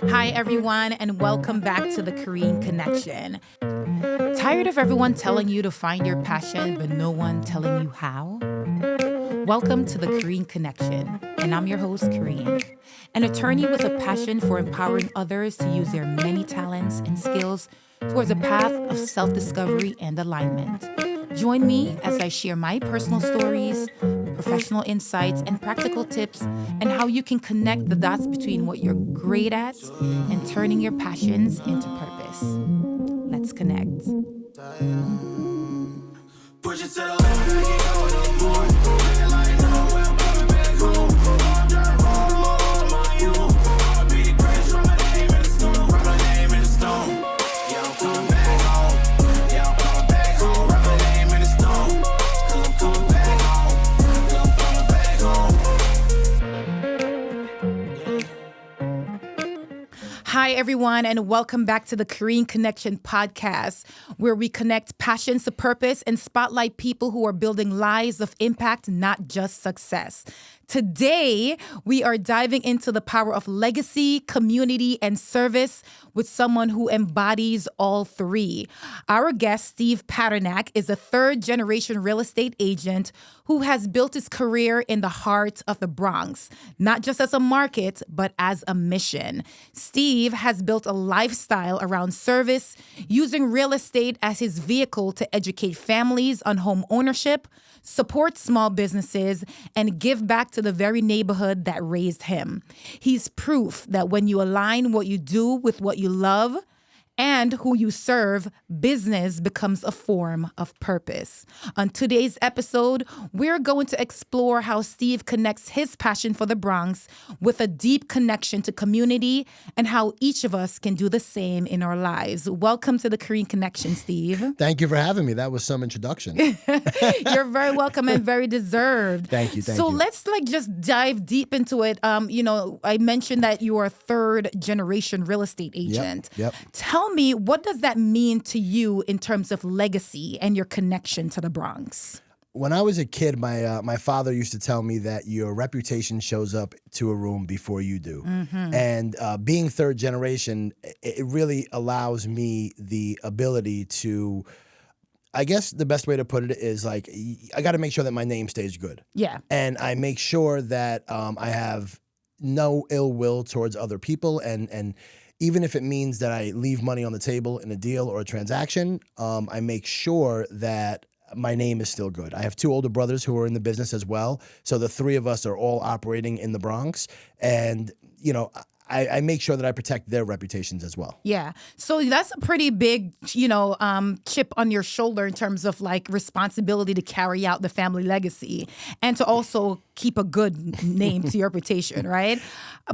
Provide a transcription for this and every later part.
Hi, everyone, and welcome back to the Korean Connection. Tired of everyone telling you to find your passion, but no one telling you how? Welcome to the Korean Connection, and I'm your host, Korean, an attorney with a passion for empowering others to use their many talents and skills towards a path of self-discovery and alignment. Join me as I share my personal stories, professional insights, and practical tips, and how you can connect the dots between what you're great at and turning your passions into purpose. Let's connect. Push it to the left, make it go a little more. Make it like no, I'm coming back home. I'm driving home, all on you. I'ma be the greatest, write my name in the stone. Write my name in the stone. Yeah, I'm coming back home. Yeah, I'm coming back home. Write my name in the stone. Cause I'm coming back home. Cause I'm coming back home. Hi, everyone, and welcome back to the Korean Connection podcast, where we connect passions to purpose and spotlight people who are building lives of impact, not just success. Today, we are diving into the power of legacy, community, and service with someone who embodies all three. Our guest, Steve Padernacht, is a third-generation real estate agent who has built his career in the heart of the Bronx, not just as a market, but as a mission. Steve has built a lifestyle around service, using real estate as his vehicle to educate families on home ownership, support small businesses, and give back to the very neighborhood that raised him. He's proof that when you align what you do with what you love and who you serve, business becomes a form of purpose. On today's episode, we're going to explore how Steve connects his passion for the Bronx with a deep connection to community and how each of us can do the same in our lives. Welcome to the Korean Connection, Steve. Thank you for having me. That was some introduction. You're very welcome and very deserved. Thank you. So let's just dive deep into it. I mentioned that you are a third generation real estate agent. Yep. Tell me, what does that mean to you in terms of legacy and your connection to the Bronx? When I was a kid, my father used to tell me that your reputation shows up to a room before you do. Mm-hmm. And being third generation, it really allows me the ability to, I guess the best way to put it is like, I got to make sure that my name stays good. Yeah. And I make sure that I have no ill will towards other people, and even if it means that I leave money on the table in a deal or a transaction, I make sure that my name is still good. I have two older brothers who are in the business as well. So the three of us are all operating in the Bronx. And, I make sure that I protect their reputations as well. Yeah. So that's a pretty big, chip on your shoulder in terms of like responsibility to carry out the family legacy and to also keep a good name to your reputation, right?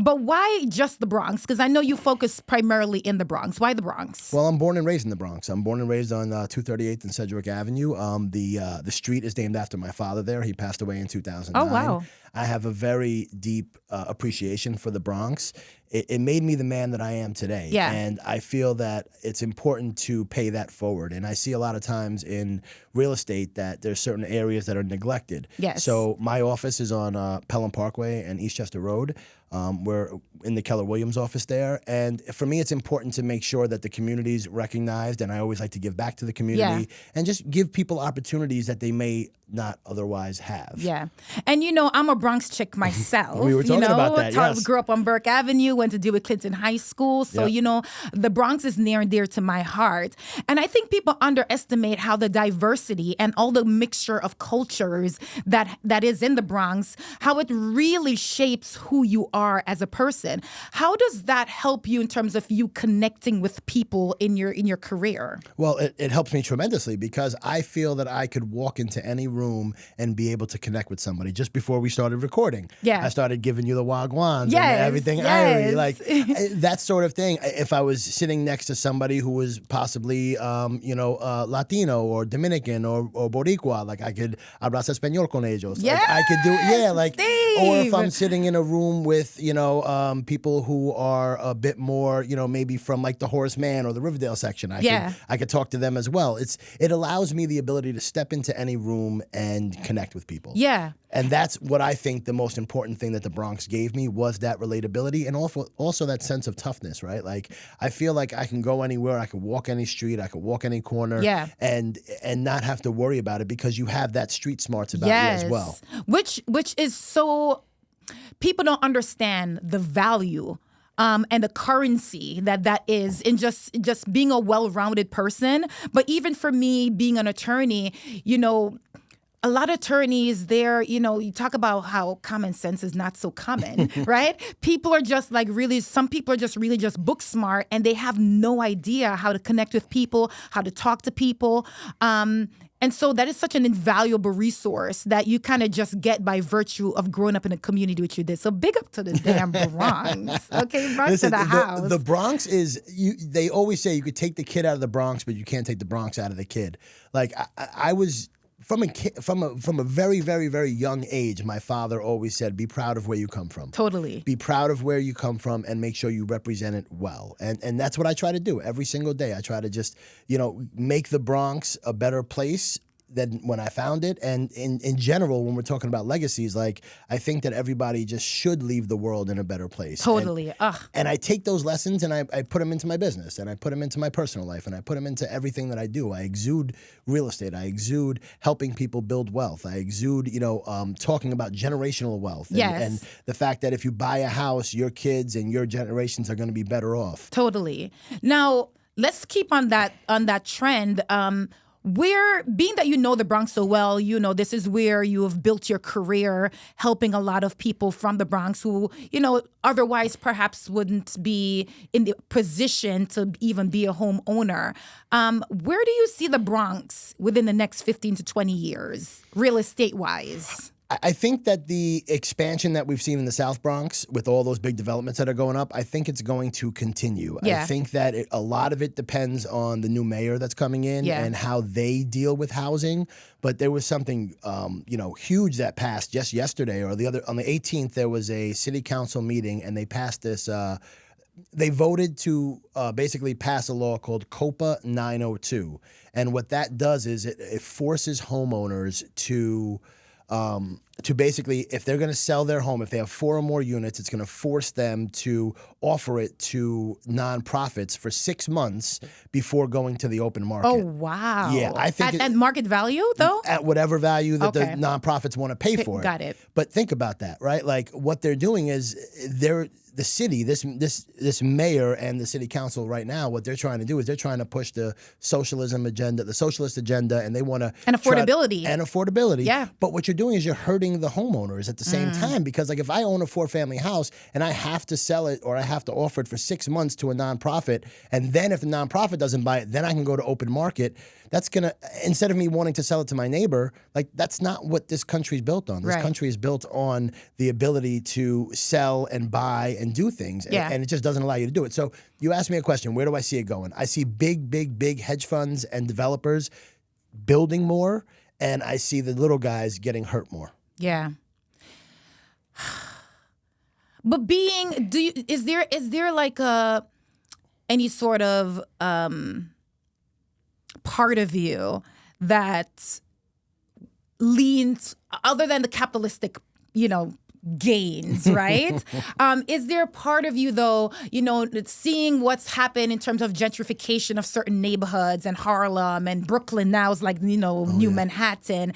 But why just the Bronx? Because I know you focus primarily in the Bronx. Why the Bronx? Well, I'm born and raised in the Bronx. I'm born and raised on 238th and Sedgwick Avenue. The street is named after my father there. He passed away in 2009. Oh, wow. I have a very deep appreciation for the Bronx. It made me the man that I am today. Yeah. And I feel that it's important to pay that forward. And I see a lot of times in real estate that there's certain areas that are neglected. Yes. So my office is on Pelham Parkway and Eastchester Road. We're in the Keller Williams office there. And for me, it's important to make sure that the community's recognized. And I always like to give back to the community and just give people opportunities that they may not otherwise have. Yeah. And, I'm a Bronx chick myself. We were talking about that, yes. Grew up on Burke Avenue, went to DeWitt Clinton High School. So, the Bronx is near and dear to my heart. And I think people underestimate how the diversity and all the mixture of cultures that is in the Bronx, how it really shapes who you are as a person. How does that help you in terms of you connecting with people in your career? Well, it helps me tremendously because I feel that I could walk into any room and be able to connect with somebody. Just before we started recording, I started giving you the wagwans and everything. Yes. Like that sort of thing. If I was sitting next to somebody who was possibly, Latino or Dominican or Boricua, like I could hablar español con ellos. Yes, like I could do, Steve. or if I'm sitting in a room with with, people who are a bit more, maybe from like the Horace Mann or the Riverdale section. I could talk to them as well. It allows me the ability to step into any room and connect with people. Yeah. And that's what I think the most important thing that the Bronx gave me was that relatability and also that sense of toughness, right? Like, I feel like I can go anywhere, I can walk any street, I can walk any corner, and not have to worry about it because you have that street smarts about you as well. Which is so, people don't understand the value and the currency that is in just being a well-rounded person. But even for me, being an attorney, a lot of attorneys there, you talk about how common sense is not so common, right? People are just like some people are just really just book smart and they have no idea how to connect with people, how to talk to people. And so that is such an invaluable resource that you kind of just get by virtue of growing up in a community which you did. So big up to the damn Bronx. Okay, Bronx to the house. The Bronx is, they always say you could take the kid out of the Bronx, but you can't take the Bronx out of the kid. Like, I was... From a very, very, very young age, my father always said, be proud of where you come from. Totally. Be proud of where you come from and make sure you represent it well. And that's what I try to do every single day. I try to just, make the Bronx a better place than when I found it. And in general, when we're talking about legacies, like, I think that everybody just should leave the world in a better place. Totally. And I take those lessons and I put them into my business and I put them into my personal life and I put them into everything that I do. I exude real estate. I exude helping people build wealth. I exude, talking about generational wealth. And the fact that if you buy a house, your kids and your generations are going to be better off. Totally. Now, let's keep on that trend. Being that you know the Bronx so well, this is where you have built your career helping a lot of people from the Bronx who, otherwise perhaps wouldn't be in the position to even be a homeowner. Where do you see the Bronx within the next 15 to 20 years, real estate-wise? I think that the expansion that we've seen in the South Bronx with all those big developments that are going up, I think it's going to continue. Yeah. I think that a lot of it depends on the new mayor that's coming in and how they deal with housing. But there was something, huge that passed just yesterday or on the 18th, there was a city council meeting and they passed this, they voted to basically pass a law called COPA 902. And what that does is it forces homeowners to basically, if they're going to sell their home, if they have 4 or more units, it's going to force them to offer it to nonprofits for 6 months before going to the open market. Oh, wow. Yeah, I think at market value, though? At whatever value that the nonprofits want to pay for it. Got it. But think about that, right? Like, what they're doing is the city, this mayor and the city council right now, what they're trying to do is they're trying to push the socialism agenda, the socialist agenda, and they want to... And affordability. And affordability. Yeah. But what you're doing is you're hurting the homeowners at the same time because, like, if I own a 4-family house and I have to sell it or I have to offer it for 6 months to a nonprofit, and then if the nonprofit doesn't buy it, then I can go to open market. That's going to, instead of me wanting to sell it to my neighbor, like, that's not what this country is built on. This country is built on the ability to sell and buy and do things. And it just doesn't allow you to do it. So you asked me a question, where do I see it going? I see big hedge funds and developers building more, and I see the little guys getting hurt more. Yeah. But is there like any sort of part of you that leans, other than the capitalistic, gains, right? Is there a part of you, though, seeing what's happened in terms of gentrification of certain neighborhoods and Harlem and Brooklyn now is like, New Manhattan.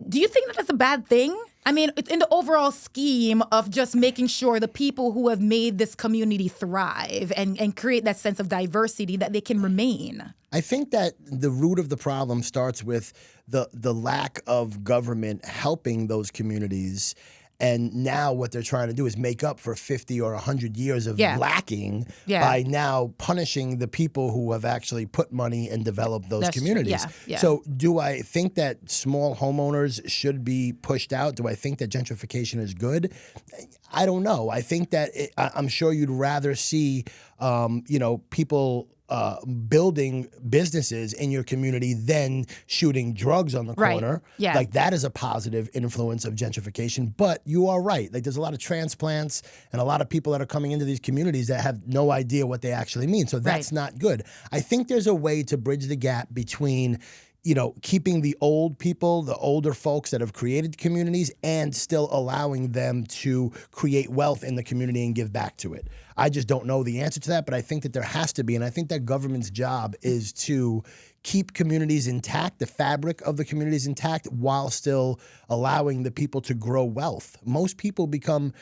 Do you think that that's a bad thing? I mean, it's in the overall scheme of just making sure the people who have made this community thrive and create that sense of diversity, that they can remain. I think that the root of the problem starts with the lack of government helping those communities. And now what they're trying to do is make up for 50 or 100 years of lacking by now punishing the people who have actually put money and developed those communities. So do I think that small homeowners should be pushed out? Do I think that gentrification is good? I don't know. I think that I'm sure you'd rather see, people building businesses in your community than shooting drugs on the corner. Yeah. Like that is a positive influence of gentrification. But you are right. Like there's a lot of transplants and a lot of people that are coming into these communities that have no idea what they actually mean. So that's not good. I think there's a way to bridge the gap between keeping the old people, the older folks that have created communities, and still allowing them to create wealth in the community and give back to it. I just don't know the answer to that, but I think that there has to be, and I think that government's job is to keep communities intact, the fabric of the communities intact, while still allowing the people to grow wealth. Most people become,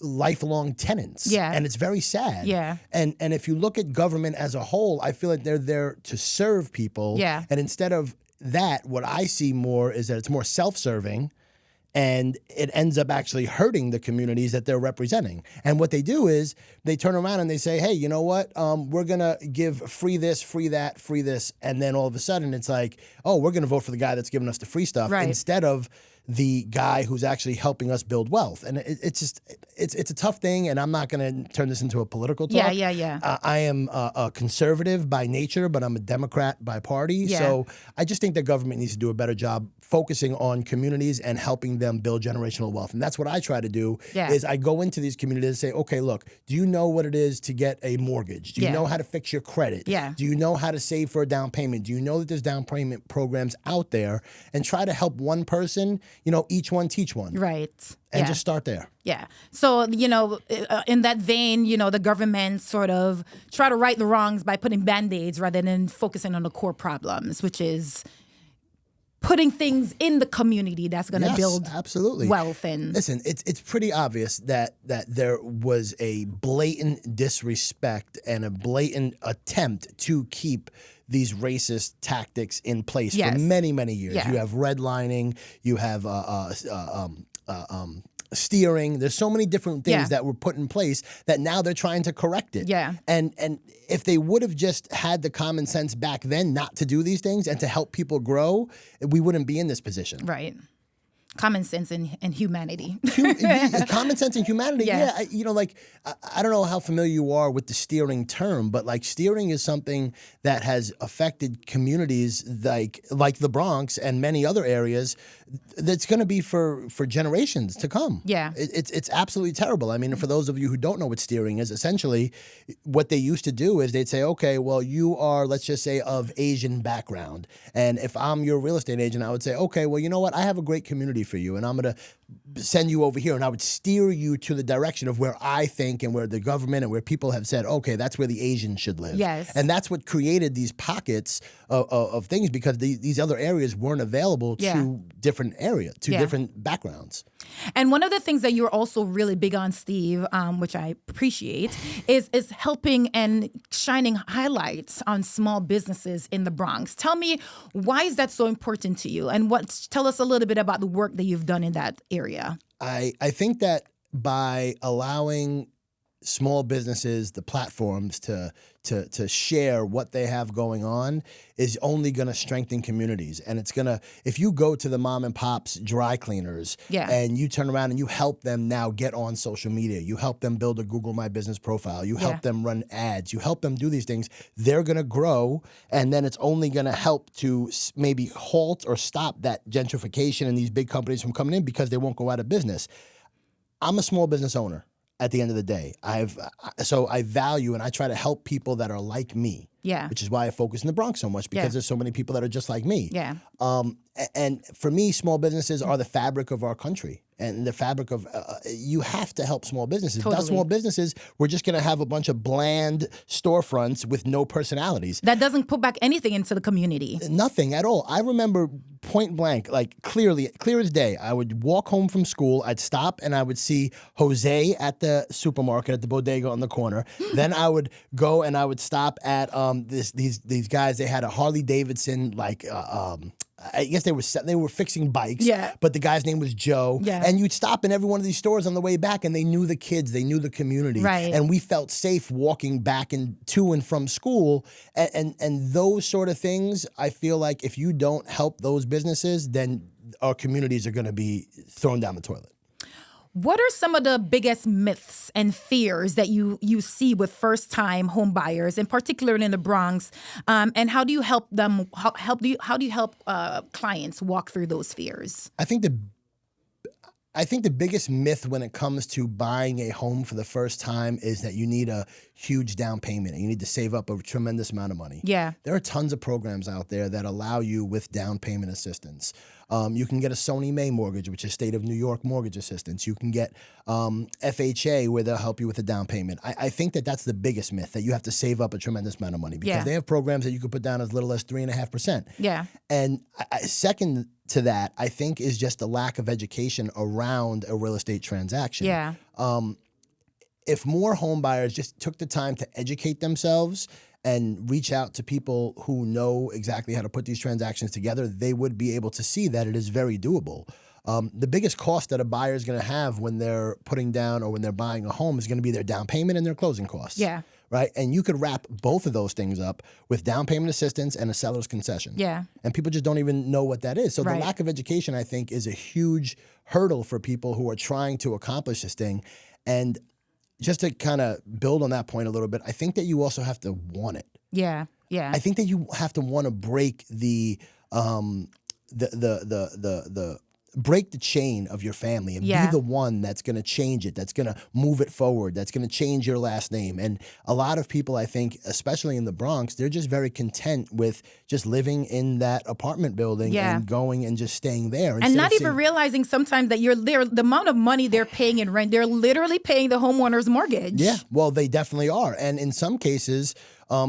lifelong tenants. Yeah. And it's very sad. Yeah. And if you look at government as a whole, I feel like they're there to serve people. Yeah. And instead of that, what I see more is that it's more self-serving, and it ends up actually hurting the communities that they're representing. And what they do is they turn around and they say, hey, you know what? We're going to give free this, free that, free this. And then all of a sudden it's like, oh, we're going to vote for the guy that's giving us the free stuff instead of the guy who's actually helping us build wealth. And it's a tough thing, and I'm not going to turn this into a political talk. Yeah. I am a conservative by nature, but I'm a Democrat by party. Yeah. So I just think that government needs to do a better job focusing on communities and helping them build generational wealth. And that's what I try to do is I go into these communities and say, okay, look, do you know what it is to get a mortgage? Do you know how to fix your credit? Yeah. Do you know how to save for a down payment? Do you know that there's down payment programs out there? And try to help one person, each one teach one. Right. And just start there. Yeah. So, in that vein, the government sort of try to right the wrongs by putting Band-Aids rather than focusing on the core problems, which is putting things in the community that's going to build wealth. And listen, it's pretty obvious that there was a blatant disrespect and a blatant attempt to keep these racist tactics in place for many, many years. Yeah. You have redlining, you have steering. There's so many different things that were put in place that now they're trying to correct it. Yeah. And if they would have just had the common sense back then not to do these things and to help people grow, we wouldn't be in this position. Right. Common sense and humanity. Common sense and humanity. Yeah. I don't know how familiar you are with the steering term, but like steering is something that has affected communities like the Bronx and many other areas that's going to be for generations to come. Yeah. It's absolutely terrible. I mean, for those of you who don't know what steering is, essentially what they used to do is they'd say, okay, well, you are, let's just say, of Asian background. And if I'm your real estate agent, I would say, okay, well, you know what? I have a great community for you, and I'm going to send you over here, and I would steer you to the direction of where I think and where the government and where people have said, okay, that's where the Asians should live. Yes. And that's what created these pockets of things, because these other areas weren't available to different areas, to different backgrounds. And one of the things that you're also really big on, Steve, which I appreciate, is helping and shining highlights on small businesses in the Bronx. Tell me, why is that so important to you? And tell us a little bit about the work that you've done in that area. I think that by allowing small businesses the platforms to share what they have going on is only going to strengthen communities. And it's going to, if you go to the mom and pop's dry cleaners and you turn around and you help them now get on social media, you help them build a Google My Business profile, you help them run ads, you help them do these things, they're going to grow. And then it's only going to help to maybe halt or stop that gentrification and these big companies from coming in, because they won't go out of business. I'm a small business owner. At the end of the day, so I value and I try to help people that are like me. Yeah. Which is why I focus in the Bronx so much, because there's so many people that are just like me. Yeah. And for me, small businesses are the fabric of our country. And the fabric of, you have to help small businesses. Totally. Without small businesses, we're just going to have a bunch of bland storefronts with no personalities. That doesn't put back anything into the community. Nothing at all. I remember point blank, like clear as day, I would walk home from school, I'd stop and I would see Jose at the supermarket, at the bodega on the corner. Then I would go and I would stop at these guys. They had a Harley Davidson, I guess they were fixing bikes, but the guy's name was Joe. Yeah. And you'd stop in every one of these stores on the way back, and they knew the kids, they knew the community. Right. And we felt safe walking back to and from school. And those sort of things, I feel like if you don't help those businesses, then our communities are going to be thrown down the toilet. What are some of the biggest myths and fears that you see with first-time home buyers, and particularly in the Bronx? And how do you help them? How do you help clients walk through those fears? I think the biggest myth when it comes to buying a home for the first time is that you need a huge down payment and you need to save up a tremendous amount of money. Yeah. There are tons of programs out there that allow you with down payment assistance. You can get a Sony Mae mortgage, which is State of New York mortgage assistance. You can get FHA, where they'll help you with a down payment. I think that that's the biggest myth, that you have to save up a tremendous amount of money, because they have programs that you could put down as little as 3.5%. Yeah. And second to that, I think, is just a lack of education around a real estate transaction. Yeah. If more home buyers just took the time to educate themselves and reach out to people who know exactly how to put these transactions together, they would be able to see that it is very doable. The biggest cost that a buyer is going to have when they're putting down or when they're buying a home is going to be their down payment and their closing costs. Yeah. Right? And you could wrap both of those things up with down payment assistance and a seller's concession. Yeah. And people just don't even know what that is. So the lack of education, I think, is a huge hurdle for people who are trying to accomplish this thing. And just to kind of build on that point a little bit, I think that you also have to want it. Yeah. Yeah. I think that you have to want to break break the chain of your family and be the one that's going to change it, that's going to move it forward, that's going to change your last name. And a lot of people, I think, especially in the Bronx, they're just very content with just living in that apartment building and going and just staying there. And not even realizing sometimes that the amount of money they're paying in rent, they're literally paying the homeowner's mortgage. Yeah, well, they definitely are. And in some cases,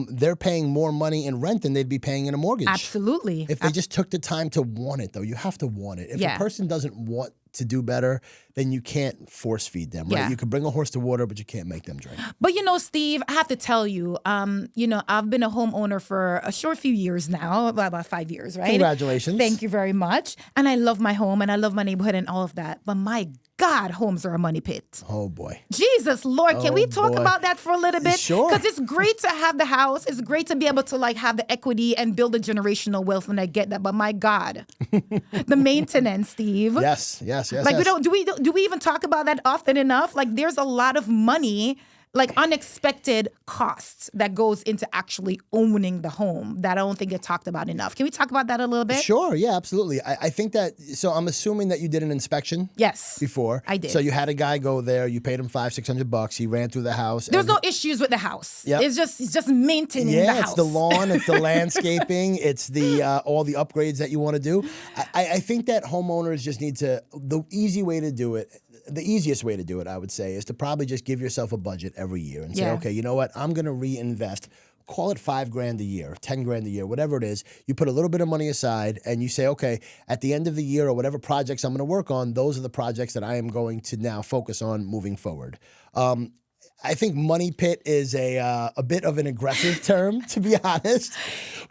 they're paying more money in rent than they'd be paying in a mortgage. Absolutely. If they just took the time to want it, though. You have to want it. If a person doesn't want to do better, then you can't force feed them, right? You can bring a horse to water, but you can't make them drink. But Steve, I have to tell you, I've been a homeowner for a short few years now, about 5 years, right? Congratulations. Thank you very much. And I love my home and I love my neighborhood and all of that. But my God, homes are a money pit. Oh, boy. Jesus, Lord, can we talk about that for a little bit? Sure. Because it's great to have the house. It's great to be able to have the equity and build a generational wealth, and I get that. But my God, the maintenance, Steve. Yes. Do we even talk about that often enough? There's a lot of money, unexpected costs that goes into actually owning the home that I don't think get talked about enough. Can we talk about that a little bit? Sure. Yeah, absolutely. I think that, so I'm assuming that you did an inspection. Yes. Before. I did. So you had a guy go there, you paid him $500-$600, he ran through the house. There's no issues with the house. Yep. It's just maintaining the house. Yeah, it's the lawn, it's the landscaping, it's the all the upgrades that you want to do. I think that homeowners just need to, the easiest way to do it, I would say, is to probably just give yourself a budget every year and say, okay, you know what, I'm going to reinvest. Call it $5,000 a year, $10,000 a year, whatever it is. You put a little bit of money aside and you say, okay, at the end of the year or whatever projects I'm going to work on, those are the projects that I am going to now focus on moving forward. I think money pit is a bit of an aggressive term, to be honest.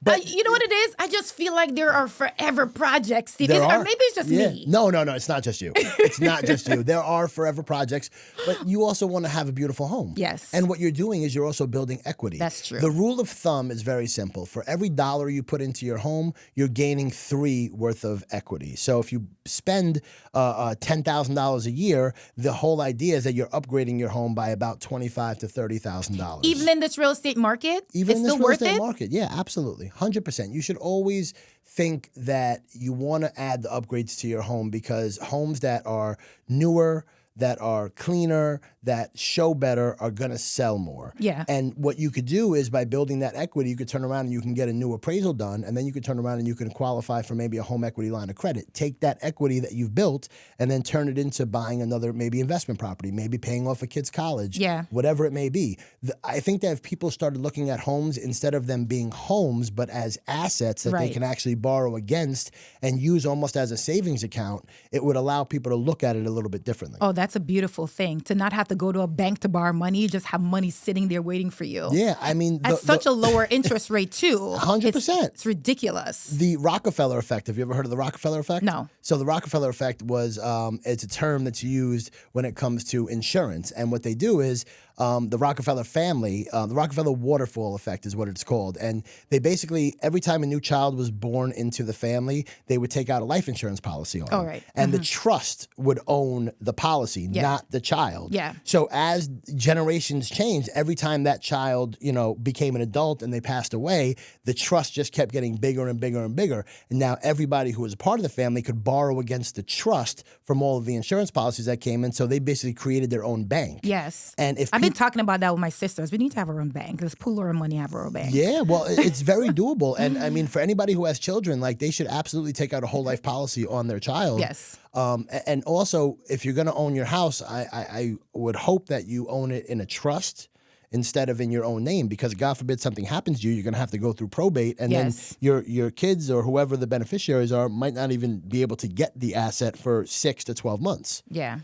But you know what it is? I just feel like there are forever projects, Steve. Or maybe it's just me. No, it's not just you. It's not just you. There are forever projects, but you also want to have a beautiful home. Yes. And what you're doing is you're also building equity. That's true. The rule of thumb is very simple. For every dollar you put into your home, you're gaining $3 worth of equity. So if you spend $10,000 a year, the whole idea is that you're upgrading your home by about $25,000 to $30,000. Even in this real estate market? Even it's in this still real worth estate it? market. Yeah, absolutely. 100%. You should always think that you want to add the upgrades to your home, because homes that are newer, that are cleaner, that show better are going to sell more. Yeah. And what you could do is, by building that equity, you could turn around and you can get a new appraisal done, and then you could turn around and you can qualify for maybe a home equity line of credit. Take that equity that you've built and then turn it into buying another maybe investment property, maybe paying off a kid's college, whatever it may be. I think that if people started looking at homes instead of them being homes, but as assets that they can actually borrow against and use almost as a savings account, it would allow people to look at it a little bit differently. Oh, that's a beautiful thing, to not have to go to a bank to borrow money. You just have money sitting there waiting for you. Yeah, I mean, at such a lower interest rate too. 100%. It's ridiculous. The Rockefeller effect. Have you ever heard of the Rockefeller effect? No. So the Rockefeller effect was it's a term that's used when it comes to insurance, and what they do is the Rockefeller family, the Rockefeller waterfall effect is what it's called. And they basically, every time a new child was born into the family, they would take out a life insurance policy on them. Right. And the trust would own the policy, not the child. Yeah. So as generations changed, every time that child, became an adult and they passed away, the trust just kept getting bigger and bigger and bigger. And now everybody who was a part of the family could borrow against the trust from all of the insurance policies that came in. So they basically created their own bank. Yes. And if I've been talking about that with my sisters. We need to have our own bank. Let's pool our money, have our own bank. Yeah, well, it's very doable. And I mean, for anybody who has children, like they should absolutely take out a whole life policy on their child. Yes. And also, if you're going to own your house, I would hope that you own it in a trust instead of in your own name, because God forbid something happens to you, you're going to have to go through probate, and then your kids or whoever the beneficiaries are might not even be able to get the asset for 6 to 12 months. Yeah.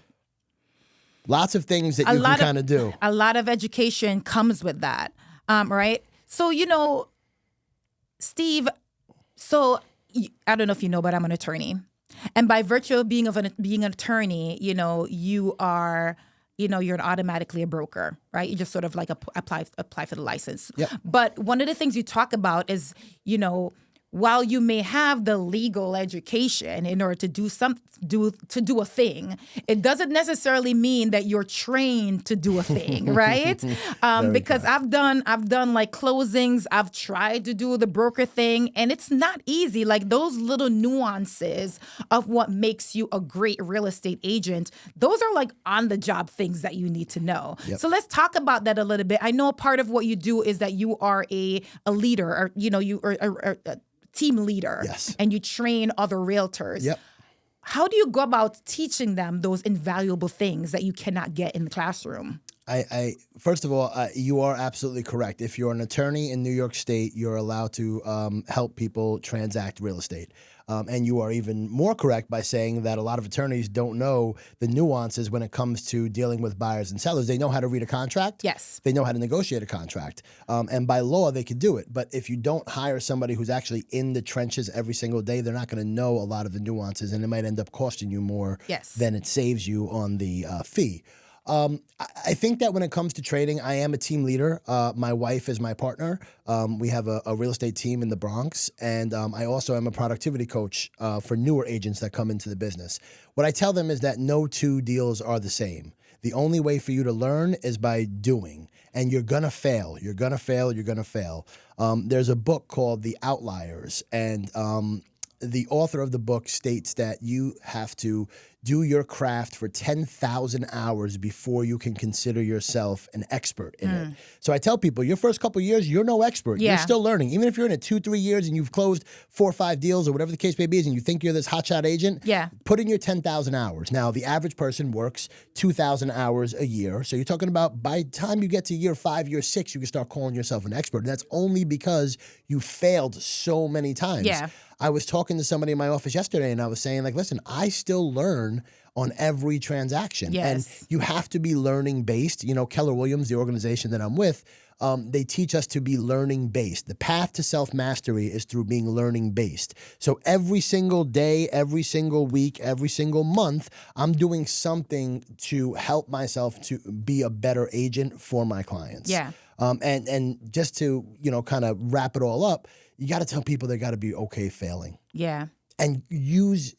Lots of things that you can kind of do. A lot of education comes with that, right? So, Steve, I don't know if you know, but I'm an attorney. And by virtue of being an attorney, you are... you're automatically a broker, right? You just sort of like apply for the license. Yep. But one of the things you talk about is, while you may have the legal education in order to do a thing, it doesn't necessarily mean that you're trained to do a thing, right? Because I've done like closings, I've tried to do the broker thing, and it's not easy. Like those little nuances of what makes you a great real estate agent, those are like on the job things that you need to know. Yep. So let's talk about that a little bit. I know part of what you do is that you are a leader, or you are a team leader. Yes. And you train other realtors. Yep. How do you go about teaching them those invaluable things that you cannot get in the classroom? I first of all, you are absolutely correct. If you're an attorney in New York State, you're allowed to help people transact real estate. And you are even more correct by saying that a lot of attorneys don't know the nuances when it comes to dealing with buyers and sellers. They know how to read a contract. Yes. They know how to negotiate a contract. And by law, they could do it. But if you don't hire somebody who's actually in the trenches every single day, they're not going to know a lot of the nuances, and it might end up costing you more than it saves you on the fee. I think that when it comes to trading, I am a team leader. My wife is my partner. We have a real estate team in the Bronx, and I also am a productivity coach for newer agents that come into the business. What I tell them is that no two deals are the same. The only way for you to learn is by doing, and you're going to fail. You're going to fail. You're going to fail. There's a book called The Outliers, and the author of the book states that you have to do your craft for 10,000 hours before you can consider yourself an expert in it. So I tell people, your first couple of years, you're no expert. Yeah. You're still learning. Even if you're in it 2-3 years and you've closed 4 or 5 deals or whatever the case may be, and you think you're this hotshot agent, put in your 10,000 hours. Now, the average person works 2,000 hours a year. So you're talking about by the time you get to year 5, year 6, you can start calling yourself an expert. And that's only because you failed so many times. Yeah. I was talking to somebody in my office yesterday, and I was saying, like, listen, I still learn on every transaction. Yes. And you have to be learning based. Keller Williams, the organization that I'm with, they teach us to be learning based. The path to self-mastery is through being learning based. So every single day, every single week, every single month, I'm doing something to help myself to be a better agent for my clients. Yeah. And just to, kind of wrap it all up, you got to tell people they got to be okay failing. Yeah. And use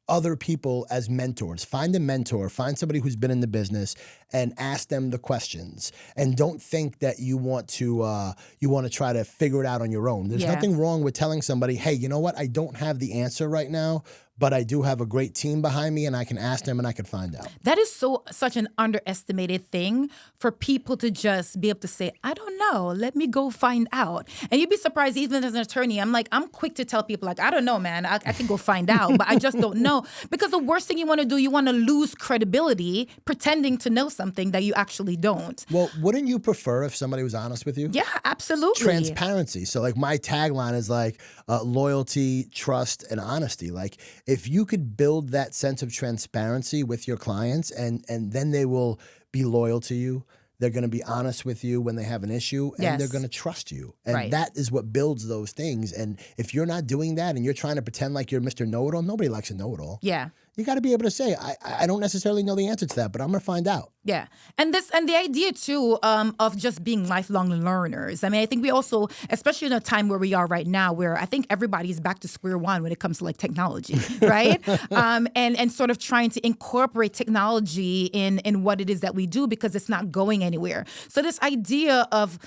other people as mentors. Find a mentor, find somebody who's been in the business, and ask them the questions. And don't think that you want to try to figure it out on your own. There's nothing wrong with telling somebody, hey, you know what? I don't have the answer right now, but I do have a great team behind me, and I can ask them and I can find out. That is such an underestimated thing for people to just be able to say, I don't know, let me go find out. And you'd be surprised, even as an attorney, I'm quick to tell people, like, I don't know, man, I can go find out, but I just don't know. Because the worst thing you want to do, you want to lose credibility pretending to know something that you actually don't. Well, wouldn't you prefer if somebody was honest with you? Yeah, absolutely. Transparency. So like my tagline is like loyalty, trust, and honesty. Like if you could build that sense of transparency with your clients, and then they will be loyal to you. They're going to be honest with you when they have an issue, and they're going to trust you. And that is what builds those things. And if you're not doing that and you're trying to pretend like you're Mr. Know-It-All, nobody likes a know-it-all. Yeah. You got to be able to say, I don't necessarily know the answer to that, but I'm going to find out. Yeah. And the idea too of just being lifelong learners. I mean, I think we also, especially in a time where we are right now, where I think everybody's back to square one when it comes to like technology, right? And sort of trying to incorporate technology in what it is that we do because it's not going anywhere. So this idea of,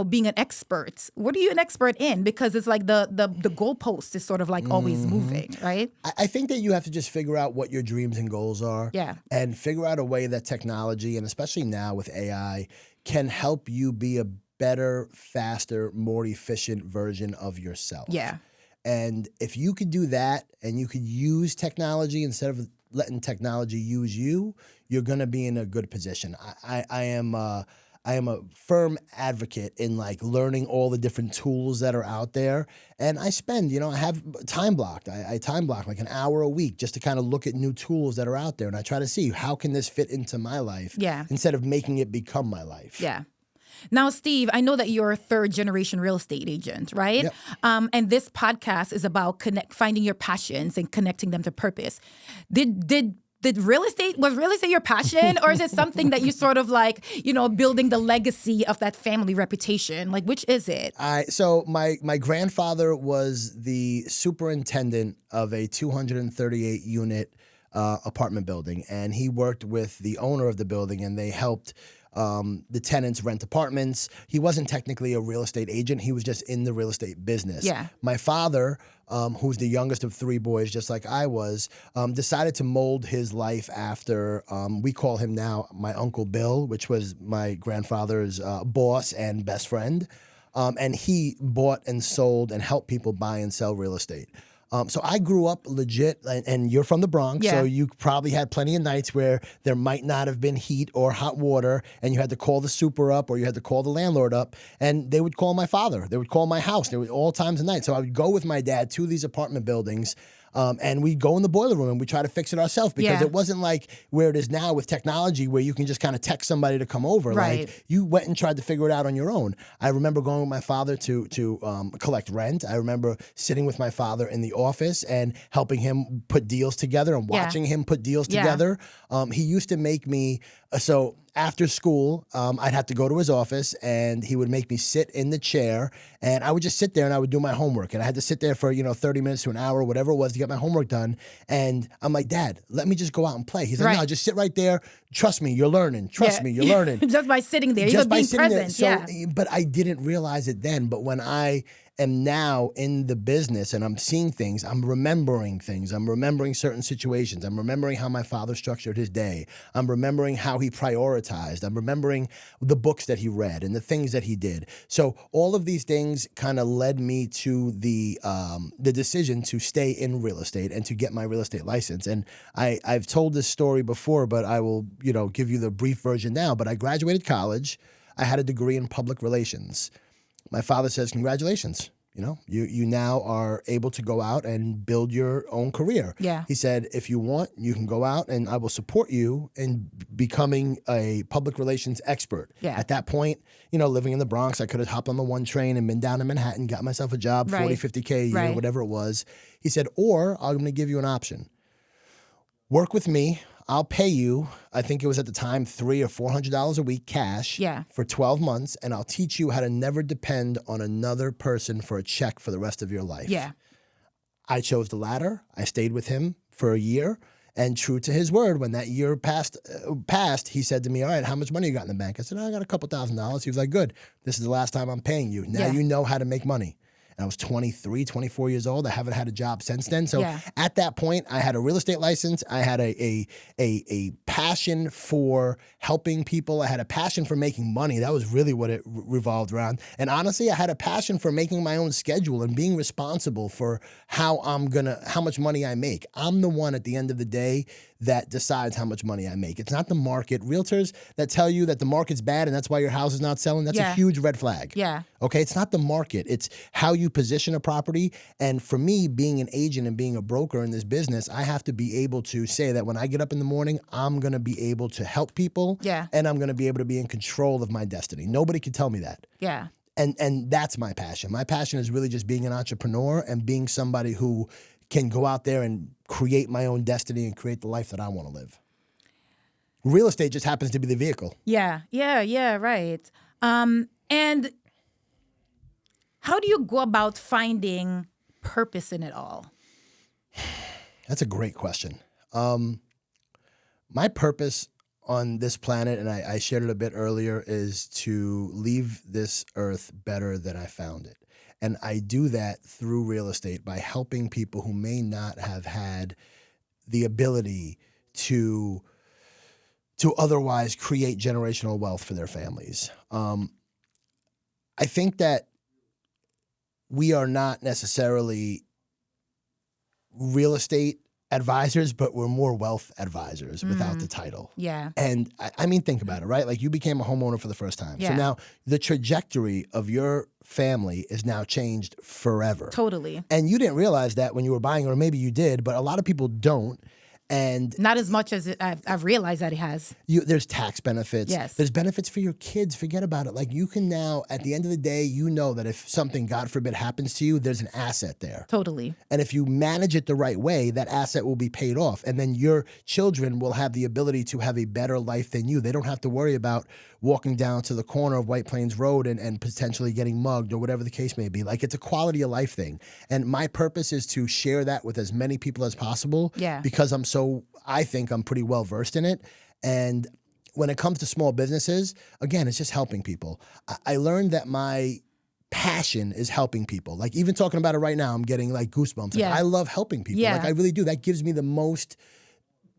being an expert, what are you an expert in? Because it's like the goalpost is sort of like always moving, right? I think that you have to just figure out what your dreams and goals are. Yeah. And figure out a way that technology, and especially now with AI, can help you be a better, faster, more efficient version of yourself. Yeah. And if you could do that and you could use technology instead of letting technology use you, you're going to be in a good position. I am a firm advocate in like learning all the different tools that are out there. And I spend, I have time blocked. I time block like an hour a week just to kind of look at new tools that are out there. And I try to see how can this fit into my life instead of making it become my life. Yeah. Now, Steve, I know that you're a third-generation real estate agent, right? Yep. And this podcast is about finding your passions and connecting them to purpose. Did real estate your passion, or is it something that you sort of like, building the legacy of that family reputation? Like, which is it? So my grandfather was the superintendent of a 238 unit apartment building, and he worked with the owner of the building, and they helped the tenants rent apartments. He wasn't technically a real estate agent. He was just in the real estate business. Yeah. My father, who's the youngest of three boys, just like I was, decided to mold his life after, we call him now my Uncle Bill, which was my grandfather's boss and best friend. And he bought and sold and helped people buy and sell real estate. So I grew up legit, and you're from the Bronx, so you probably had plenty of nights where there might not have been heat or hot water, and you had to call the super up or you had to call the landlord up, and they would call my father. They would call my house. There were all times of night. So I would go with my dad to these apartment buildings, and we'd go in the boiler room and we try to fix it ourselves because it wasn't like where it is now with technology where you can just kind of text somebody to come over. Right. Like you went and tried to figure it out on your own. I remember going with my father to collect rent. I remember sitting with my father in the office and helping him put deals together and watching him put deals together. He used to make me, so after school, I'd have to go to his office and he would make me sit in the chair and I would just sit there and I would do my homework. And I had to sit there for, 30 minutes to an hour, whatever it was, to get my homework done. And I'm like, Dad, let me just go out and play. He's like, no, just sit right there. Trust me, you're learning. Trust me, you're learning. Just by sitting there, just being present. There. So, but I didn't realize it then. But when I am now in the business and I'm seeing things, I'm remembering things. I'm remembering certain situations. I'm remembering how my father structured his day. I'm remembering how he prioritized. I'm remembering the books that he read and the things that he did. So all of these things kind of led me to the decision to stay in real estate and to get my real estate license. And I've told this story before, but I will, give you the brief version now. But I graduated college. I had a degree in public relations. My father says, congratulations. You now are able to go out and build your own career. Yeah. He said, if you want, you can go out and I will support you in becoming a public relations expert. Yeah. At that point, living in the Bronx, I could have hopped on the one train and been down in Manhattan, got myself a job, 40, 50K a year, whatever it was. He said, or I'm going to give you an option. Work with me. I'll pay you, I think it was at the time, $300 or $400 a week cash for 12 months, and I'll teach you how to never depend on another person for a check for the rest of your life. Yeah. I chose the latter. I stayed with him for a year, and true to his word, when that year passed, he said to me, all right, how much money you got in the bank? I said, I got a couple $1,000s. He was like, good. This is the last time I'm paying you. Now you know how to make money. And I was 23, 24 years old. I haven't had a job since then. So at that point, I had a real estate license. I had a passion for helping people. I had a passion for making money. That was really what it revolved around. And honestly, I had a passion for making my own schedule and being responsible for how much money I make. I'm the one at the end of the day that decides how much money I make. It's not the market. Realtors that tell you that the market's bad and that's why your house is not selling, that's a huge red flag. Yeah. Okay, it's not the market. It's how you position a property. And for me, being an agent and being a broker in this business, I have to be able to say that when I get up in the morning, I'm going to be able to help people. Yeah. And I'm going to be able to be in control of my destiny. Nobody can tell me that. Yeah. And that's my passion. My passion is really just being an entrepreneur and being somebody who can go out there and create my own destiny and create the life that I want to live. Real estate just happens to be the vehicle. Yeah, right. And how do you go about finding purpose in it all? That's a great question. My purpose on this planet, and I shared it a bit earlier, is to leave this earth better than I found it. And I do that through real estate by helping people who may not have had the ability to otherwise create generational wealth for their families. I think that we are not necessarily real estate advisors, but we're more wealth advisors without the title. Yeah. And I mean, think about it, right? Like you became a homeowner for the first time. Yeah. So now the trajectory of your family is now changed forever. Totally. And you didn't realize that when you were buying, or maybe you did, but a lot of people don't. And not as much as I've realized that it has. There's tax benefits. Yes. There's benefits for your kids. Forget about it. Like you can now, at the end of the day, you know that if something, God forbid, happens to you, there's an asset there. Totally. And if you manage it the right way, that asset will be paid off. And then your children will have the ability to have a better life than you. They don't have to worry about walking down to the corner of White Plains Road and potentially getting mugged or whatever the case may be. Like it's a quality of life thing. And my purpose is to share that with as many people as possible. Yeah. Because I think I'm pretty well versed in it. And when it comes to small businesses, again, it's just helping people. I learned that my passion is helping people. Like even talking about it right now, I'm getting like goosebumps. Like, I love helping people. Yeah. Like I really do. That gives me the most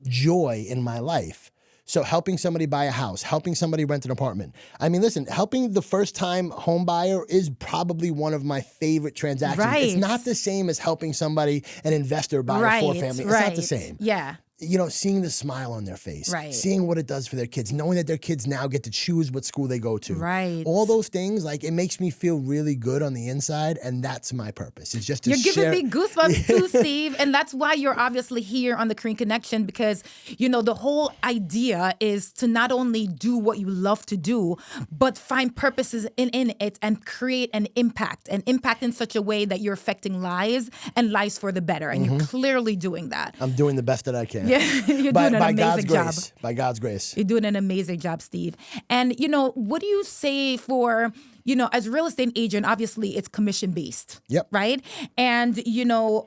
joy in my life. So helping somebody buy a house, helping somebody rent an apartment. I mean, listen, helping the first-time home buyer is probably one of my favorite transactions. Right. It's not the same as helping somebody, an investor, buy a four-family. It's not the same. Yeah. You know, seeing the smile on their face, Right. seeing what it does for their kids, knowing that their kids now get to choose what school they go to. Right. All those things, like it makes me feel really good on the inside, and that's my purpose. It's just to You're share. giving me goosebumps too, Steve. And that's why you're obviously here on the Korean Connection, because, you know, the whole idea is to not only do what you love to do, but find purposes in it and create an impact in such a way that you're affecting lives and lives for the better. And you're clearly doing that. I'm doing the best that I can. Yeah, you're doing an amazing job. By God's grace. You're doing an amazing job, Steve. And, you know, what do you say for, you know, as a real estate agent, obviously it's commission based. Yep. Right? And, you know,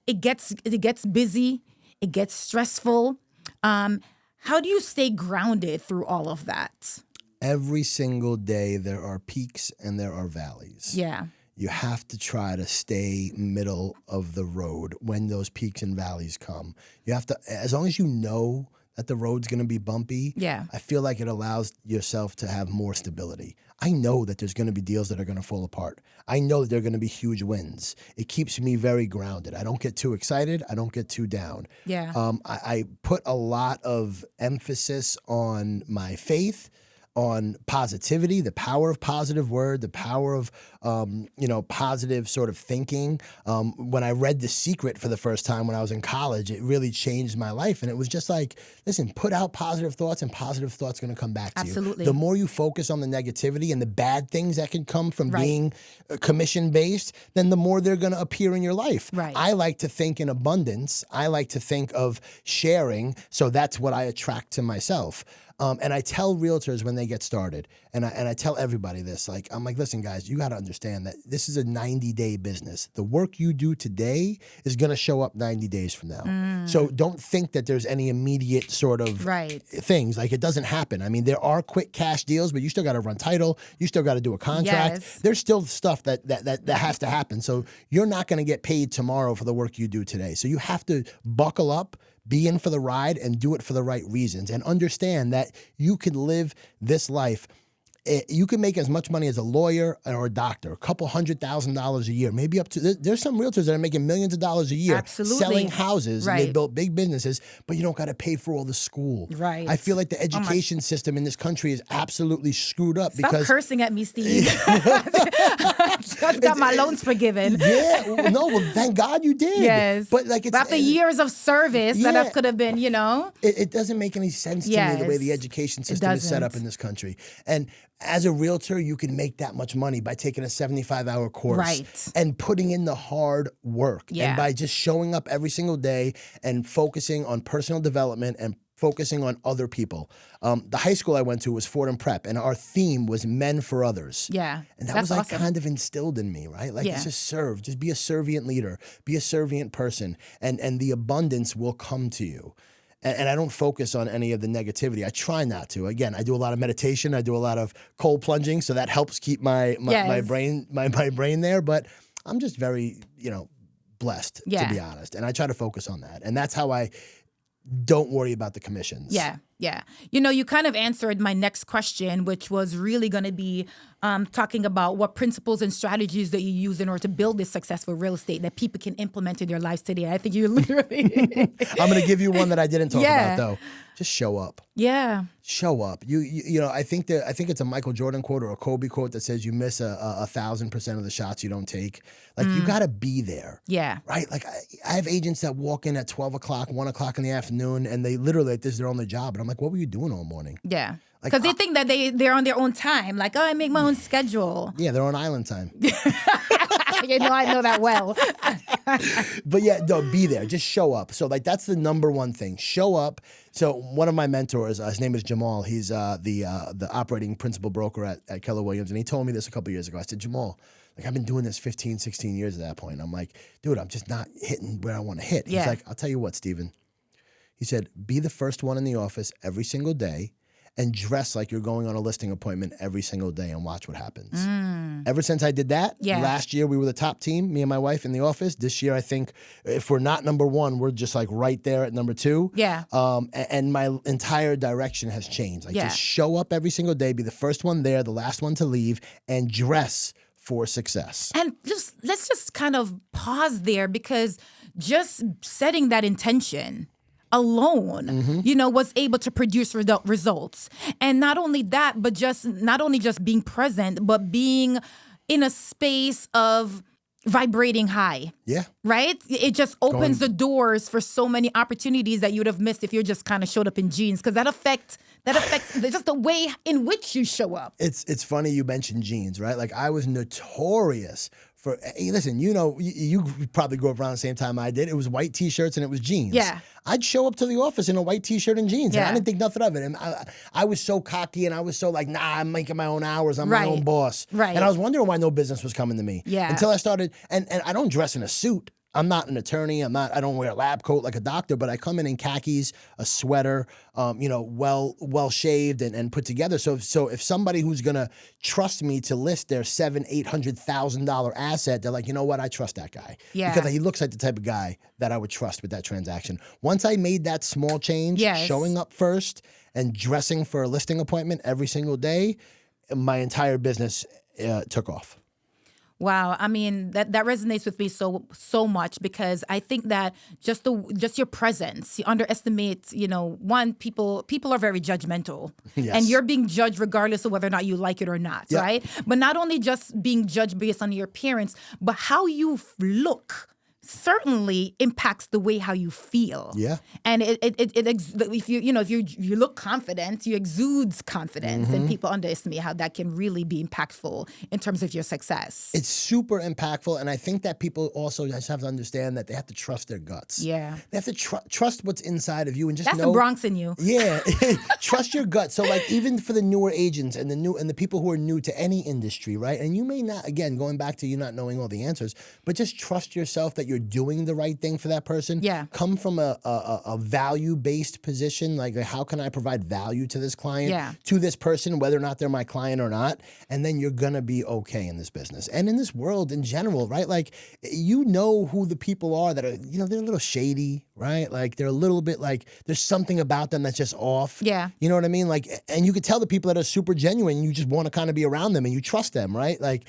it gets busy. It gets stressful. How do you stay grounded through all of that? Every single day there are peaks and there are valleys. Yeah. You have to try to stay middle of the road when those peaks and valleys come. You have to, as long as you know that the road's going to be bumpy, Yeah. I feel like it allows yourself to have more stability. I know that there's going to be deals that are going to fall apart. I know that there are going to be huge wins. It keeps me very grounded. I don't get too excited. I don't get too down. Yeah. I put a lot of emphasis on my faith, on positivity, the power of positive word, the power of, positive sort of thinking. When I read The Secret for the first time when I was in college, it really changed my life. And it was just like, listen, put out positive thoughts and positive thoughts are going to come back to Absolutely. you. The more you focus on the negativity and the bad things that can come from Right. being commission-based, then the more they're going to appear in your life. Right. I like to think in abundance. I like to think of sharing. So that's what I attract to myself. And I tell realtors when they get started, and I tell everybody this, like, I'm like, listen, guys, you got to understand that this is a 90-day business. The work you do today is going to show up 90 days from now. So don't think that there's any immediate sort of Right. things. Like, it doesn't happen. I mean, there are quick cash deals, but you still got to run title. You still got to do a contract. Yes. There's still stuff that has to happen. So you're not going to get paid tomorrow for the work you do today. So you have to buckle up, be in for the ride, and do it for the right reasons, and understand that you can live this life. You can make as much money as a lawyer or a doctor, a couple $100,000 a year, maybe up to, there's some realtors that are making millions of dollars a year. Absolutely. Selling houses, and they Right. built big businesses, but you don't got to pay for all the school. Right. I feel like the education system in this country is absolutely screwed up Stop because cursing at me, Steve. I've got my loans forgiven. well, thank God you did. Yes. But like it's after years of service that I could have been, you know. It doesn't make any sense to me the way the Yes. education system is set up doesn't. in this country. And as a realtor, you can make that much money by taking a 75-hour course Right. and putting in the hard work. Yeah. And by just showing up every single day and focusing on personal development and focusing on other people. The high school I went to was Fordham Prep, and our theme was men for others. Yeah. And that that's was like awesome. kind of instilled in me, right? Like, Yeah. it's just serve. Just be a servient leader. Be a servient person. And the abundance will come to you. And I don't focus on any of the negativity. I try not to. Again, I do a lot of meditation. I do a lot of cold plunging, so that helps keep my Yes. brain there. But I'm just very, blessed, to Yeah. be honest. And I try to focus on that. And that's how I don't worry about the commissions. Yeah, yeah. You kind of answered my next question, which was really going to be talking about what principles and strategies that you use in order to build this successful real estate that people can implement in their lives today. I think you literally... I'm going to give you one that I didn't talk Yeah. about, though. Just show up. Yeah. Show up. I think it's a Michael Jordan quote or a Kobe quote that says you miss 1,000% of the shots you don't take. Like, you got to be there. Yeah. Right? Like, I have agents that walk in at 12 o'clock, 1 o'clock in the afternoon, and they literally, like, this is their only job. And I'm like, what were you doing all morning? Yeah. Like, Because they think that they're on their own time. Like, I make my own schedule. Yeah, they're on island time. I know that well. But yeah, no, be there. Just show up. So, like, that's the number one thing. Show up. So one of my mentors, his name is Jamal. He's the operating principal broker at Keller Williams. And he told me this a couple years ago. I said, Jamal, like, I've been doing this 15, 16 years at that point. I'm like, dude, I'm just not hitting where I want to hit. Yeah. He's like, I'll tell you what, Steven. He said, be the first one in the office every single day and dress like you're going on a listing appointment every single day and watch what happens. Ever since I did that, Yeah. last year we were the top team, me and my wife in the office. This year, I think if we're not number one, we're just like right there at number two. Yeah. And my entire direction has changed. Like, Yeah. just show up every single day, be the first one there, the last one to leave, and dress for success. And let's just kind of pause there, because just setting that intention alone, was able to produce results. And not only that, but not only just being present, but being in a space of vibrating high. Yeah. Right? It just opens the doors for so many opportunities that you would have missed if you just kind of showed up in jeans, because that affects just the way in which you show up. It's funny you mentioned jeans, right? Like, I was notorious for, hey, listen, you probably grew up around the same time I did. It was white T-shirts and it was jeans. Yeah. I'd show up to the office in a white T-shirt and jeans, and Yeah. I didn't think nothing of it. And I was so cocky, and I was so like, nah, I'm making my own hours. I'm my Right. own boss. Right. And I was wondering why no business was coming to me. Yeah. Until I started, and I don't dress in a suit. I'm not an attorney. I don't wear a lab coat like a doctor, but I come in khakis, a sweater, well shaved and put together. So if somebody who's gonna trust me to list their $700,000-$800,000 asset, they're like, you know what, I trust that guy. Yeah. Because he looks like the type of guy that I would trust with that transaction. Once I made that small change, Yes. showing up first and dressing for a listing appointment every single day, my entire business took off. Wow, I mean that resonates with me so much, because I think that just your presence, you underestimate. One, people are very judgmental, Yes. and you're being judged regardless of whether or not you like it or not, Yep. right? But not only just being judged based on your appearance, but how you look certainly impacts the way how you feel. Yeah. And if you look confident, you exude confidence, and people underestimate how that can really be impactful in terms of your success. It's super impactful, and I think that people also just have to understand that they have to trust their guts. Yeah. They have to trust what's inside of you and just That's know. the Bronx in you. Yeah, trust your gut. So, like, even for the newer agents and the people who are new to any industry, right? And you may not, again, going back to you not knowing all the answers, but just trust yourself that you're doing the right thing for that person. Yeah. Come from a value-based position, like, how can I provide value to this client, Yeah. to this person, whether or not they're my client or not, and then you're gonna be okay in this business and in this world in general, right? Like, you know who the people are that are, they're a little shady, right? Like, they're a little bit like, there's something about them that's just off. Yeah. You know what I mean? Like, and you could tell the people that are super genuine, you just want to kind of be around them and you trust them, right? Like,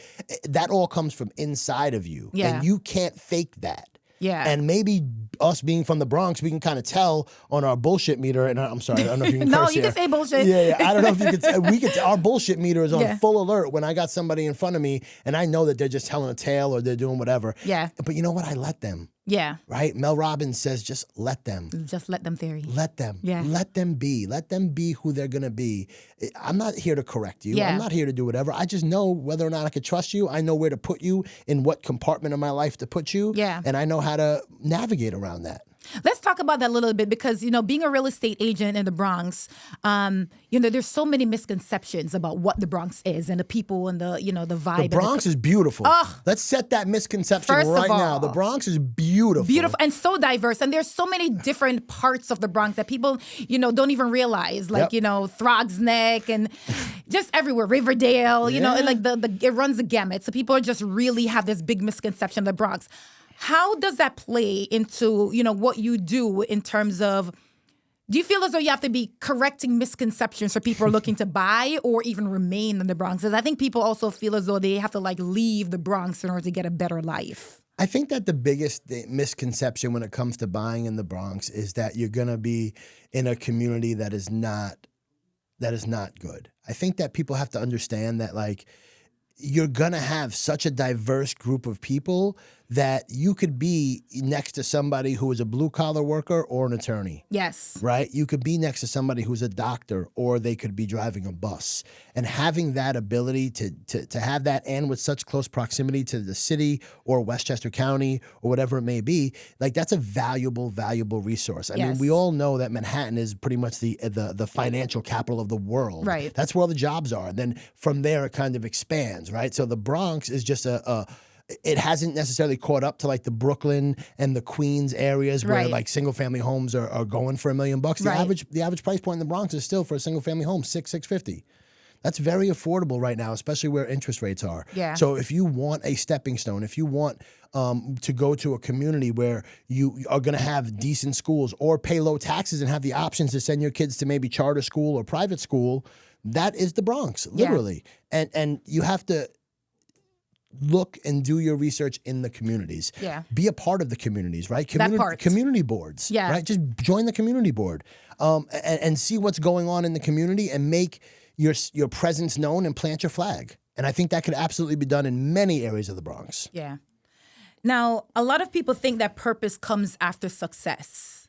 that all comes from inside of you. Yeah. And you can't fake that. Yeah. And maybe us being from the Bronx, we can kind of tell on our bullshit meter. And I'm sorry, I don't know if you can No, curse you here. can say bullshit. Yeah, I don't know if you could. Our bullshit meter is on Yeah. full alert when I got somebody in front of me, and I know that they're just telling a tale or they're doing whatever. Yeah. But you know what? I let them. Yeah. Right? Mel Robbins says, just let them. Just let them theory. Let them. Yeah. Let them be. Let them be who they're going to be. I'm not here to correct you. Yeah. I'm not here to do whatever. I just know whether or not I could trust you. I know where to put you, in what compartment of my life to put you. Yeah. And I know how to navigate around that. Let's talk about that a little bit because, being a real estate agent in the Bronx, there's so many misconceptions about what the Bronx is and the people and the vibe. The Bronx is beautiful. Let's set that misconception right now. The Bronx is beautiful. Beautiful and so diverse. And there's so many different parts of the Bronx that people, don't even realize. Like, Throgs Neck and just everywhere. Riverdale, it runs the gamut. So people just really have this big misconception of the Bronx. How does that play into, what you do in terms of, do you feel as though you have to be correcting misconceptions for people who are looking to buy or even remain in the Bronx? Because I think people also feel as though they have to leave the Bronx in order to get a better life. I think that the biggest misconception when it comes to buying in the Bronx is that you're going to be in a community that is not good. I think that people have to understand that you're going to have such a diverse group of people that you could be next to somebody who is a blue-collar worker or an attorney. Yes. Right? You could be next to somebody who's a doctor or they could be driving a bus. And having that ability to have that and with such close proximity to the city or Westchester County or whatever it may be, that's a valuable resource. I mean, we all know that Manhattan is pretty much the financial capital of the world. Right. That's where all the jobs are. And then from there, it kind of expands, right? So the Bronx is just it hasn't necessarily caught up to the Brooklyn and the Queens areas where single family homes are going for $1 million. The average price point in the Bronx is still for a single family home $650. That's very affordable right now, especially where interest rates are. Yeah. So if you want a stepping stone, if you want to go to a community where you are going to have decent schools or pay low taxes and have the options to send your kids to maybe charter school or private school, that is the Bronx, literally. Yeah. And you have to look and do your research in the communities. Yeah. Be a part of the communities, right? Community boards. Yeah. Right? Just join the community board and see what's going on in the community and make your presence known and plant your flag. And I think that could absolutely be done in many areas of the Bronx. Yeah. Now, a lot of people think that purpose comes after success.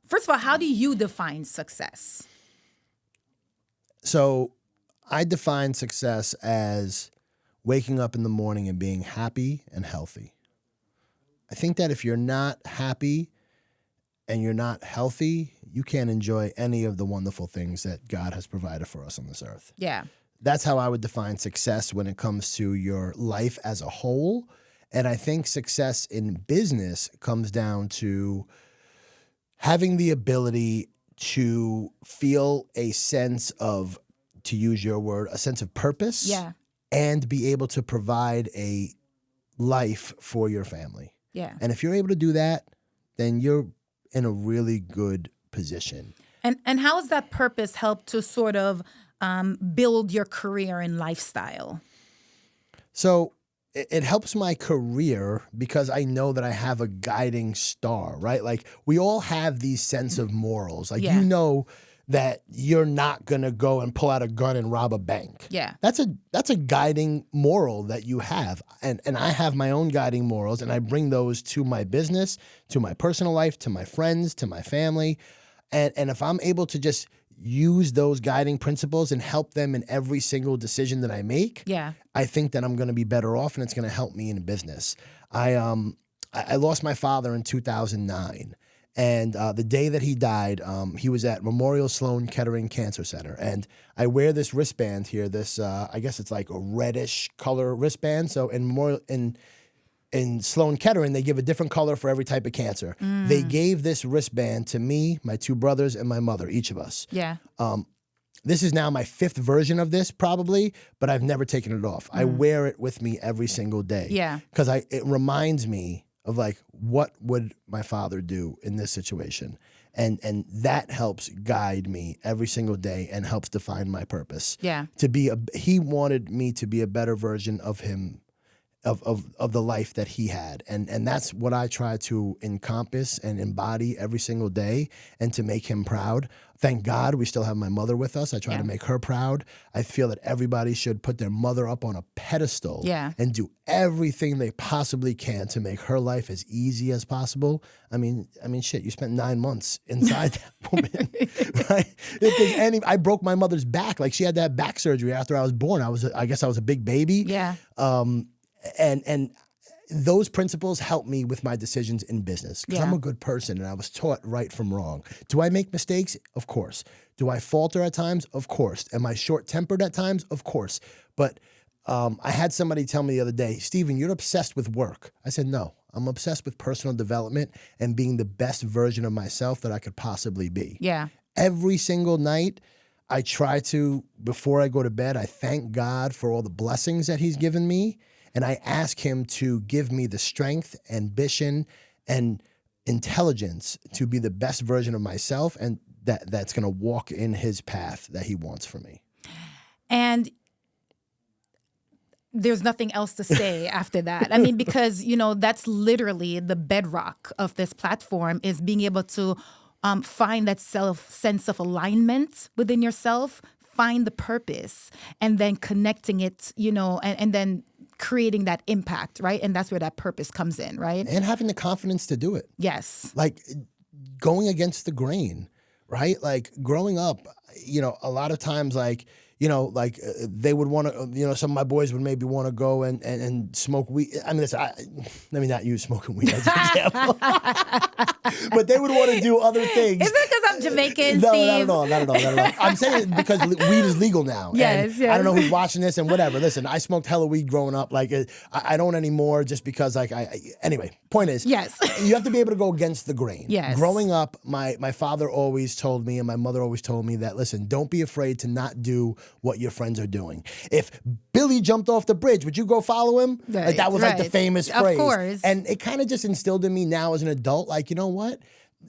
First of all, how do you define success? So I define success as waking up in the morning and being happy and healthy. I think that if you're not happy and you're not healthy, you can't enjoy any of the wonderful things that God has provided for us on this earth. Yeah. That's how I would define success when it comes to your life as a whole. And I think success in business comes down to having the ability to feel a sense of, to use your word, a sense of purpose. Yeah. And be able to provide a life for your family. Yeah. And if you're able to do that, then you're in a really good position. And how has that purpose helped to sort of build your career and lifestyle? So it helps my career because I know that I have a guiding star, right? We all have these sense of morals. You know that you're not going to go and pull out a gun and rob a bank. Yeah. That's a guiding moral that you have. And I have my own guiding morals, and I bring those to my business, to my personal life, to my friends, to my family. And if I'm able to just use those guiding principles and help them in every single decision that I make, I think that I'm going to be better off, and it's going to help me in business. I lost my father in 2009. And the day that he died, he was at Memorial Sloan Kettering Cancer Center. And I wear this wristband here, I guess it's a reddish color wristband. So in Sloan Kettering, they give a different color for every type of cancer. They gave this wristband to me, my two brothers, and my mother, each of us. Yeah. This is now my 5th version of this probably, but I've never taken it off. I wear it with me every single day. Yeah. Because it reminds me of what would my father do in this situation? And that helps guide me every single day and helps define my purpose. Yeah. He wanted me to be a better version of him, of the life that he had. And that's what I try to encompass and embody every single day and to make him proud. Thank God we still have my mother with us. I try to make her proud. I feel that everybody should put their mother up on a pedestal and do everything they possibly can to make her life as easy as possible. I mean, shit, you spent 9 months inside that woman, right? If there's I broke my mother's back. She had that back surgery after I was born. I guess I was a big baby. Yeah. And those principles help me with my decisions in business because Yeah. I'm a good person and I was taught right from wrong. Do I make mistakes? Of course. Do I falter at times? Of course. Am I short-tempered at times? Of course. But I had somebody tell me the other day, Steven, you're obsessed with work. I said, no, I'm obsessed with personal development and being the best version of myself that I could possibly be. Yeah. Every single night, I try to, before I go to bed, I thank God for all the blessings that he's given me. And I ask him to give me the strength, ambition, and intelligence to be the best version of myself and that's going to walk in his path that he wants for me. And there's nothing else to say after that. I mean, because, that's literally the bedrock of this platform is being able to find that sense of alignment within yourself, find the purpose, and then connecting it, and then creating that impact, right? And that's where that purpose comes in, right? And having the confidence to do it. Yes. Like going against the grain, right? Like growing up, a lot of times, they would want to, some of my boys would maybe want to go and smoke weed. I mean, let me not use smoking weed as an example. But they would want to do other things. Is it because I'm Jamaican, No, Steve? not at all. I'm saying it because weed is legal now. Yes, and I don't know who's watching this and whatever. Listen, I smoked hella weed growing up. Like, I don't anymore just because, anyway, point is, Yes. you have to be able to go against the grain. Yes. Growing up, my father always told me and my mother always told me that, listen, don't be afraid to not do what your friends are doing. If Billy jumped off the bridge, would you go follow him? Right, Like, that was like the famous phrase. Of course. And it kind of just instilled in me now as an adult, like, you know what?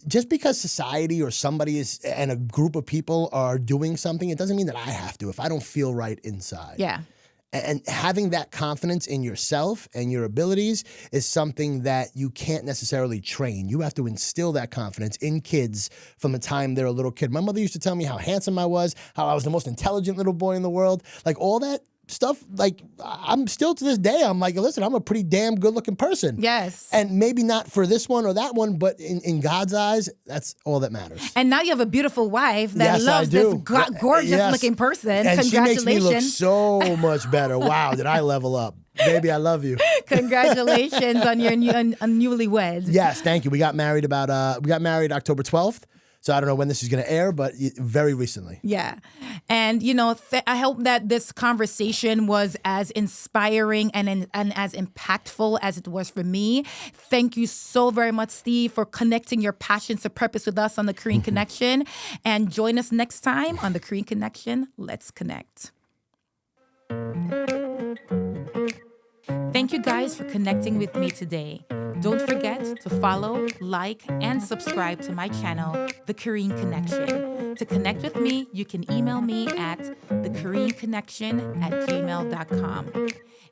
Just because society or somebody is and a group of people are doing something, it doesn't mean that I have to if I don't feel right inside. Yeah. And having that confidence in yourself and your abilities is something that you can't necessarily train. You have to instill that confidence in kids from the time they're a little kid. My mother used to tell me how handsome I was, how I was the most intelligent little boy in the world. Like all that stuff, like I'm still to this day, I'm like, listen, I'm a pretty damn good looking person. Yes. And maybe not for this one or that one, but in God's eyes, that's all that matters. And now you have a beautiful wife that Yes, loves I do. this gorgeous Yes. looking person. And she makes me look Congratulations. so much better. Wow, did I level up? Baby, I love you. Congratulations on your newlywed. Yes, thank you. We got married October 12th. So I don't know when this is going to air, but very recently. Yeah. And, I hope that this conversation was as inspiring and as impactful as it was for me. Thank you so very much, Steve, for connecting your passions to purpose with us on the Korean Connection. And join us next time on the Korean Connection. Let's connect. Thank you guys for connecting with me today. Don't forget to follow, like, and subscribe to my channel, The Korean Connection. To connect with me, you can email me at thekoreanconnection@gmail.com.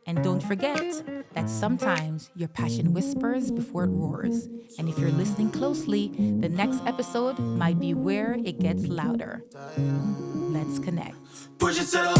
And don't forget that sometimes your passion whispers before it roars. And if you're listening closely, the next episode might be where it gets louder. Let's connect. Push it to the